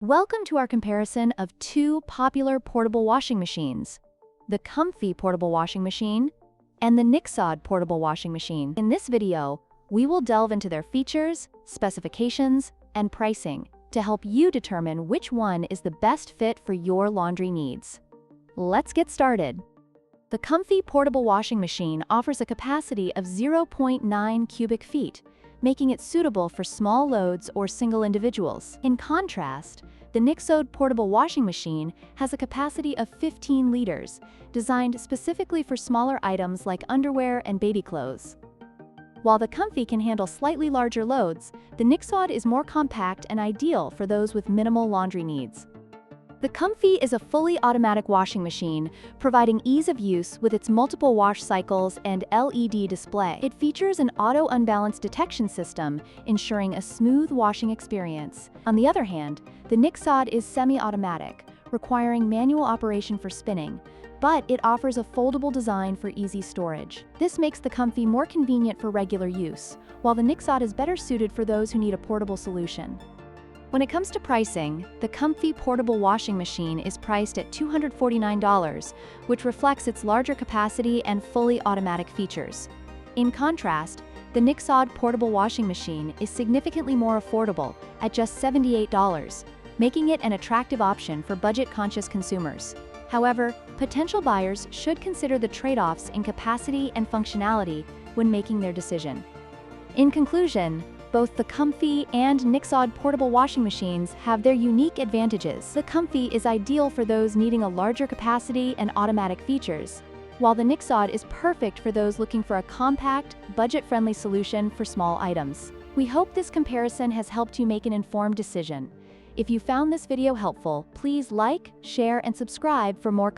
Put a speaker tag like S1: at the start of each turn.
S1: Welcome to our comparison of two popular portable washing machines, the Comfee Portable Washing Machine and the Nixod Portable Washing Machine. In this video, we will delve into their features, specifications, and pricing to help you determine which one is the best fit for your laundry needs. Let's get started. The Comfee Portable Washing Machine offers a capacity of 0.9 cubic feet, making it suitable for small loads or single individuals. In contrast, the Nixod Portable Washing Machine has a capacity of 15 liters, designed specifically for smaller items like underwear and baby clothes. While the Comfee can handle slightly larger loads, the Nixod is more compact and ideal for those with minimal laundry needs. The Comfee is a fully automatic washing machine, providing ease of use with its multiple wash cycles and LED display. It features an auto-unbalance detection system, ensuring a smooth washing experience. On the other hand, the Nixod is semi-automatic, requiring manual operation for spinning, but it offers a foldable design for easy storage. This makes the Comfee more convenient for regular use, while the Nixod is better suited for those who need a portable solution. When it comes to pricing, the Comfee Portable Washing Machine is priced at $249, which reflects its larger capacity and fully automatic features. In contrast, the Nixod Portable Washing Machine is significantly more affordable at just $78, making it an attractive option for budget-conscious consumers. However, potential buyers should consider the trade-offs in capacity and functionality when making their decision. In conclusion, both the Comfee and Nixod portable washing machines have their unique advantages. The Comfee is ideal for those needing a larger capacity and automatic features, while the Nixod is perfect for those looking for a compact, budget-friendly solution for small items. We hope this comparison has helped you make an informed decision. If you found this video helpful, please like, share, and subscribe for more content.